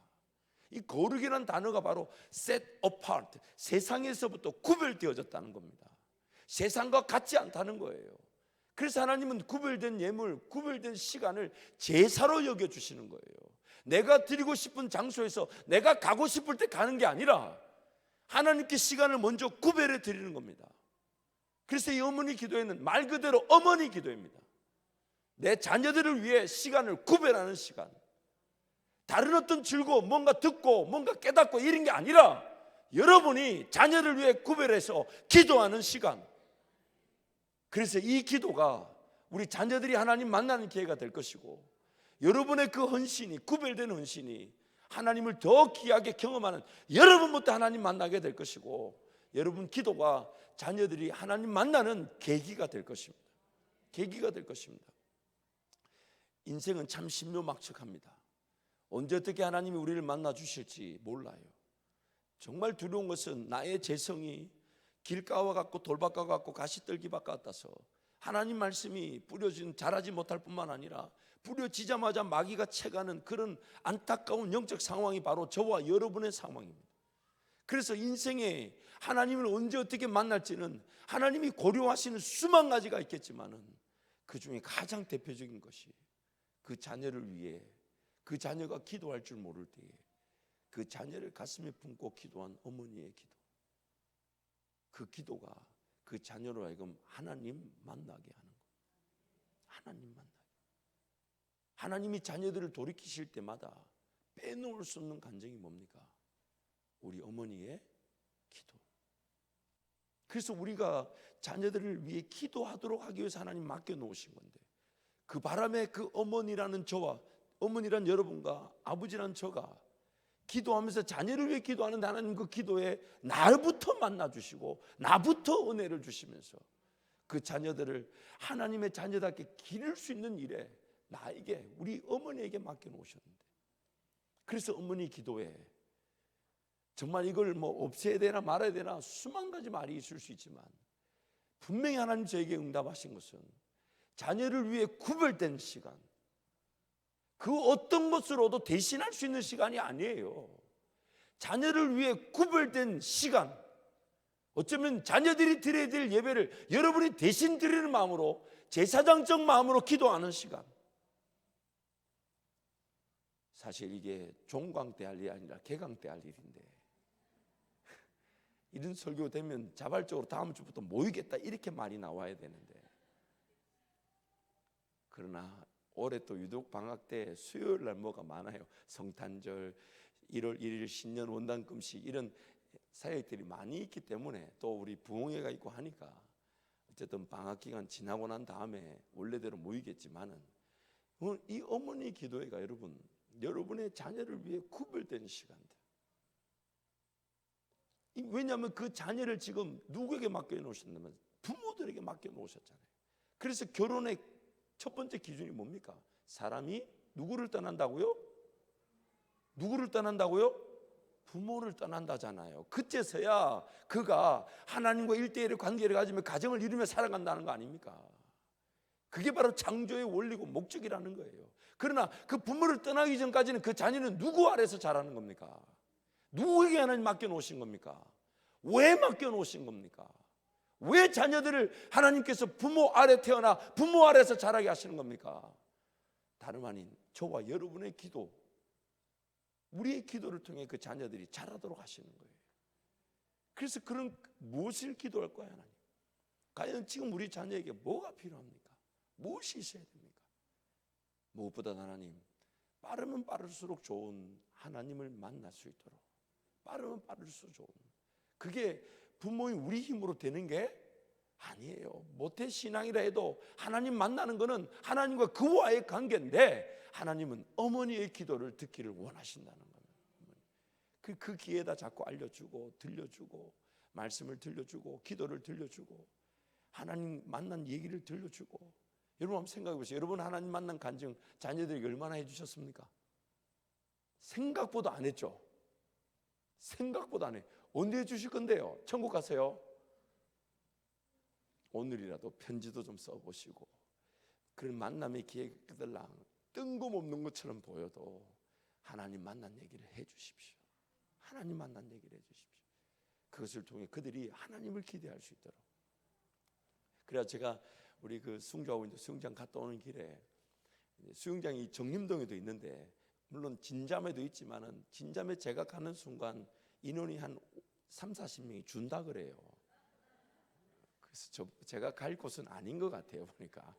이 거룩이라는 단어가 바로 set apart, 세상에서부터 구별되어졌다는 겁니다. 세상과 같지 않다는 거예요. 그래서 하나님은 구별된 예물, 구별된 시간을 제사로 여겨주시는 거예요. 내가 드리고 싶은 장소에서 내가 가고 싶을 때 가는 게 아니라 하나님께 시간을 먼저 구별해 드리는 겁니다. 그래서 이 어머니 기도에는 말 그대로 어머니 기도입니다. 내 자녀들을 위해 시간을 구별하는 시간, 다른 어떤 즐거움, 뭔가 듣고 뭔가 깨닫고 이런 게 아니라 여러분이 자녀를 위해 구별해서 기도하는 시간. 그래서 이 기도가 우리 자녀들이 하나님 만나는 기회가 될 것이고, 여러분의 그 헌신이, 구별된 헌신이 하나님을 더 귀하게 경험하는 여러분부터 하나님 만나게 될 것이고, 여러분 기도가 자녀들이 하나님 만나는 계기가 될 것입니다. 계기가 될 것입니다. 인생은 참 신묘막측합니다. 언제 어떻게 하나님이 우리를 만나 주실지 몰라요. 정말 두려운 것은 나의 재성이 길가와 같고 돌밭과 같고 가시떨기밭 같아서 하나님 말씀이 뿌려진 자라지 못할 뿐만 아니라 뿌려지자마자 마귀가 채가는 그런 안타까운 영적 상황이 바로 저와 여러분의 상황입니다. 그래서 인생에 하나님을 언제 어떻게 만날지는 하나님이 고려하시는 수만 가지가 있겠지만은 그 중에 가장 대표적인 것이 그 자녀를 위해, 그 자녀가 기도할 줄 모를 때에 그 자녀를 가슴에 품고 기도한 어머니의 기도, 그 기도가 그 자녀로 하여금 하나님 만나게 하는 거예요. 하나님 만나게. 하나님이 자녀들을 돌이키실 때마다 빼놓을 수 없는 간증이 뭡니까? 우리 어머니의 기도. 그래서 우리가 자녀들을 위해 기도하도록 하기 위해서 하나님 맡겨놓으신 건데, 그 바람에 그 어머니라는 저와 어머니란 여러분과 아버지란 저가 기도하면서 자녀를 위해 기도하는데 하나님 그 기도에 나부터 만나주시고 나부터 은혜를 주시면서 그 자녀들을 하나님의 자녀답게 기를 수 있는 일에 나에게, 우리 어머니에게 맡겨놓으셨는데, 그래서 어머니 기도에 정말 이걸 없애야 되나 말아야 되나 수만 가지 말이 있을 수 있지만 분명히 하나님 저에게 응답하신 것은 자녀를 위해 구별된 시간, 그 어떤 것으로도 대신할 수 있는 시간이 아니에요. 자녀를 위해 구별된 시간, 어쩌면 자녀들이 드려야 될 예배를 여러분이 대신 드리는 마음으로, 제사장적 마음으로 기도하는 시간. 사실 이게 종강 때 할 일이 아니라 개강 때 할 일인데, 이런 설교 되면 자발적으로 다음 주부터 모이겠다 이렇게 말이 나와야 되는데, 그러나 올해 또 유독 방학 때 수요일 날 뭐가 많아요. 성탄절, 1월 1일 신년 원단금식, 이런 사역들이 많이 있기 때문에, 또 우리 부흥회가 있고 하니까 어쨌든 방학 기간 지나고 난 다음에 원래대로 모이겠지만은, 이 어머니 기도회가 여러분의 자녀를 위해 구별된 시간들. 왜냐하면 그 자녀를 지금 누구에게 맡겨 놓으셨냐면 부모들에게 맡겨 놓으셨잖아요. 그래서 결혼의 첫 번째 기준이 뭡니까? 사람이 누구를 떠난다고요? 누구를 떠난다고요? 부모를 떠난다잖아요. 그때서야 그가 하나님과 일대일의 관계를 가지며 가정을 이루며 살아간다는 거 아닙니까? 그게 바로 창조의 원리고 목적이라는 거예요. 그러나 그 부모를 떠나기 전까지는 그 자녀는 누구 아래서 자라는 겁니까? 누구에게 하나님 맡겨놓으신 겁니까? 왜 맡겨놓으신 겁니까? 왜 자녀들을 하나님께서 부모 아래 태어나 부모 아래서 자라게 하시는 겁니까? 다름 아닌 저와 여러분의 기도, 우리의 기도를 통해 그 자녀들이 자라도록 하시는 거예요. 그래서 그런 무엇을 기도할 거야 하나님? 과연 지금 우리 자녀에게 뭐가 필요합니까? 무엇이 있어야 됩니까? 무엇보다 하나님, 빠르면 빠를수록 좋은 하나님을 만날 수 있도록, 빠르면 빠를수록 좋은, 그게 부모인 우리 힘으로 되는 게 아니에요. 모태 신앙이라 해도 하나님 만나는 것은 하나님과 그와의 관계인데, 하나님은 어머니의 기도를 듣기를 원하신다는 겁니다. 그 기회에다 자꾸 알려주고 들려주고, 말씀을 들려주고 기도를 들려주고 하나님 만난 얘기를 들려주고. 여러분 한번 생각해 보세요. 여러분 하나님 만난 간증 자녀들에게 얼마나 해주셨습니까? 생각보다 안 했죠. 생각보다 안 해. 언제 해주실 건데요? 천국 가세요? 오늘이라도 편지도 좀 써보시고, 그런 만남의 기회들랑 뜬금없는 것처럼 보여도 하나님 만난 얘기를 해주십시오. 하나님 만난 얘기를 해주십시오. 그것을 통해 그들이 하나님을 기대할 수 있도록. 그래야 제가 우리 그 수영장하고 이제 수영장 갔다 오는 길에, 수영장이 정림동에도 있는데 물론 진잠에도 있지만은, 진잠에 제가 가는 순간 인원이 한 30-40명이 준다 그래요. 그래서 제가 갈 곳은 아닌 것 같아요. 보니까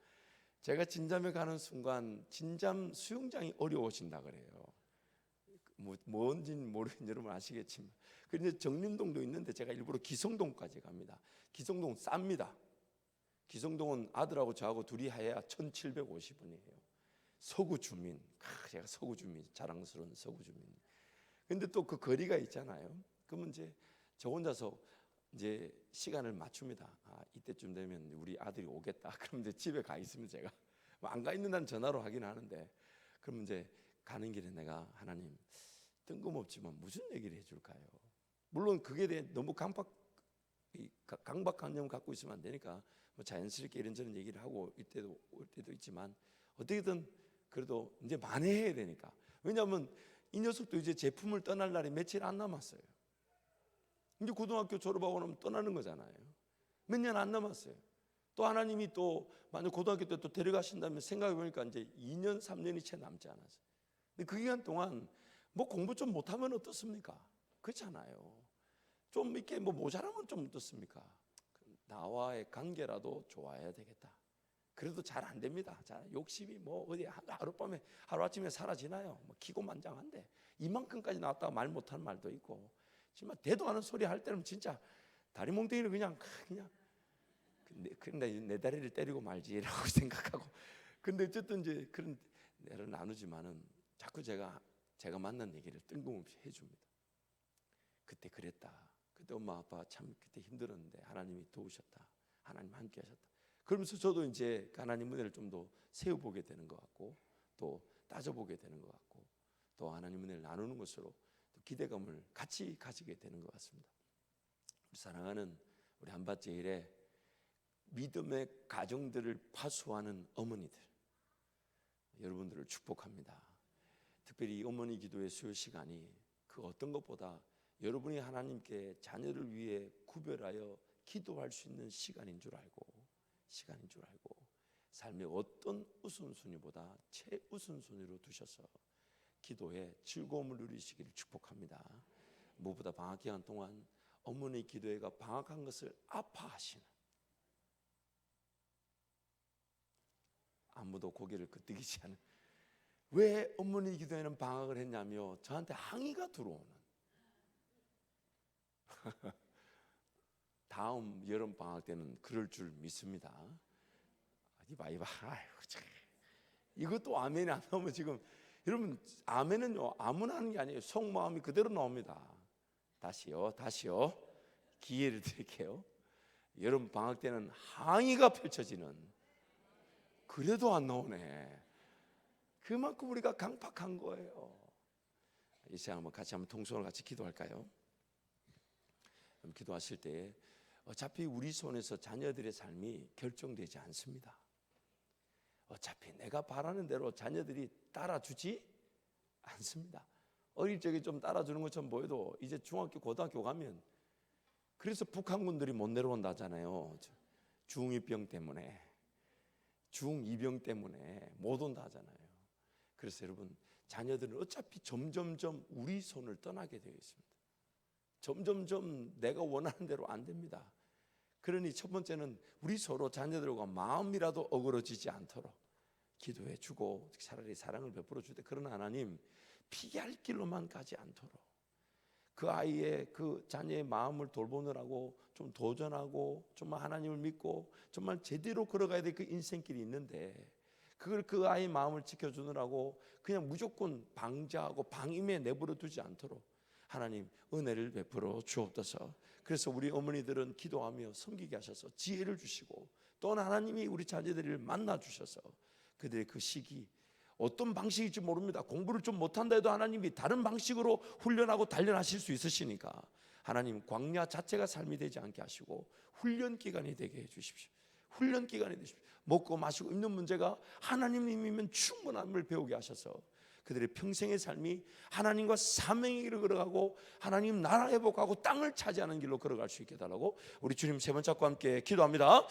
제가 진잠에 가는 순간 진잠 수영장이 어려워진다 그래요. 뭔지는 모르겠는데 여러분 아시겠지만, 그런데 정림동도 있는데 제가 일부러 기성동까지 갑니다. 기성동 쌉니다. 기성동은 아들하고 저하고 둘이 해야 1,750원이에요. 서구 주민, 제가 서구 주민, 자랑스러운 서구 주민. 근데 또 그 거리가 있잖아요. 그러면 이제 저 혼자서 이제 시간을 맞춥니다. 이때쯤 되면 우리 아들이 오겠다. 그럼 이제 집에 가 있으면 제가 안 가 있는 날 전화로 하긴 하는데, 그럼 이제 가는 길에 내가 하나님 뜬금없지만 무슨 얘기를 해줄까요? 물론 그게 대해 너무 강박관념 갖고 있으면 안 되니까 뭐 자연스럽게 이런저런 얘기를 하고 올 때도 있지만, 어떻게든 그래도 이제 만회해야 되니까. 왜냐하면 이 녀석도 이제 제품을 떠날 날이 며칠 안 남았어요. 이제 고등학교 졸업하고 나면 떠나는 거잖아요. 몇 년 안 남았어요. 또 하나님이 또 만약 고등학교 때 또 데려가신다면 생각해 보니까 이제 2년 3년이 채 남지 않았어요. 근데 그 기간 동안 뭐 공부 좀 못하면 어떻습니까? 그렇잖아요. 좀 이렇게 뭐 모자라면 좀 어떻습니까? 나와의 관계라도 좋아야 되겠다. 그래도 잘 안 됩니다. 잘 욕심이 뭐 어디 하룻밤에 하루아침에 사라지나요? 뭐 기고만장한데 이만큼까지 나왔다가 말 못하는 말도 있고, 정말 대도 않은 소리 할 때는 진짜 다리 몽둥이를 그냥 근데 내 다리를 때리고 말지라고 생각하고. 근데 어쨌든 이제 그런 내를 나누지만은 자꾸 제가 만난 얘기를 뜬금없이 해줍니다. 그때 그랬다. 그때 엄마 아빠 참 그때 힘들었는데 하나님이 도우셨다. 하나님 함께 하셨다. 그러면서 저도 이제 하나님 은혜를 좀 더 세워보게 되는 것 같고, 또 따져보게 되는 것 같고, 또 하나님 은혜를 나누는 것으로 또 기대감을 같이 가지게 되는 것 같습니다. 사랑하는 우리 한밭제일의 믿음의 가정들을 파수하는 어머니들, 여러분들을 축복합니다. 특별히 이 어머니 기도의 수요 시간이 그 어떤 것보다 여러분이 하나님께 자녀를 위해 구별하여 기도할 수 있는 시간인 줄 알고 삶의 어떤 우선순위보다 최우선순위로 두셔서 기도에 즐거움을 누리시기를 축복합니다. 무엇보다 방학 기간 동안 어머니 기도회가 방학한 것을 아파하시는, 아무도 고개를 끄덕이지 않은, 왜 어머니 기도회는 방학을 했냐며 저한테 항의가 들어오는 다음 여름 방학 때는 그럴 줄 믿습니다. 이봐 아이고, 이것도 아멘이 안 나오면 지금 여러분, 아멘은요 아무나 하는 게 아니에요. 속마음이 그대로 나옵니다. 다시요 기회를 드릴게요. 여름 방학 때는 항의가 펼쳐지는, 그래도 안 나오네. 그만큼 우리가 강팍한 거예요. 이 시간 한번 같이 한번 통성을 같이 기도할까요? 기도하실 때 어차피 우리 손에서 자녀들의 삶이 결정되지 않습니다. 어차피 내가 바라는 대로 자녀들이 따라주지 않습니다. 어릴 적에 좀 따라주는 것처럼 보여도 이제 중학교 고등학교 가면, 그래서 북한군들이 못 내려온다잖아요. 중2병 때문에, 중2병 때문에 못 온다 하잖아요. 그래서 여러분, 자녀들은 어차피 점점점 우리 손을 떠나게 되어 있습니다. 점점점 내가 원하는 대로 안 됩니다. 그러니 첫 번째는 우리 서로 자녀들과 마음이라도 어그러지지 않도록 기도해 주고, 차라리 사랑을 베풀어 줄 때, 그러나 하나님 피할 길로만 가지 않도록, 그 아이의 그 자녀의 마음을 돌보느라고 좀 도전하고 정말 하나님을 믿고 정말 제대로 걸어가야 될 그 인생길이 있는데, 그걸 그 아이의 마음을 지켜주느라고 그냥 무조건 방자하고 방임에 내버려 두지 않도록 하나님 은혜를 베풀어 주옵소서. 그래서 우리 어머니들은 기도하며 섬기게 하셔서 지혜를 주시고, 또 하나님이 우리 자녀들을 만나 주셔서 그들의 그 시기, 어떤 방식일지 모릅니다. 공부를 좀 못한다 해도 하나님이 다른 방식으로 훈련하고 단련하실 수 있으시니까 하나님 광야 자체가 삶이 되지 않게 하시고 훈련 기간이 되게 해 주십시오. 훈련 기간이 되십시오. 먹고 마시고 입는 문제가 하나님이면 충분함을 배우게 하셔서 그들의 평생의 삶이 하나님과 사명의 길을 걸어가고 하나님 나라 회복하고 땅을 차지하는 길로 걸어갈 수 있게 해달라고 우리 주님 세 번 잡고 함께 기도합니다.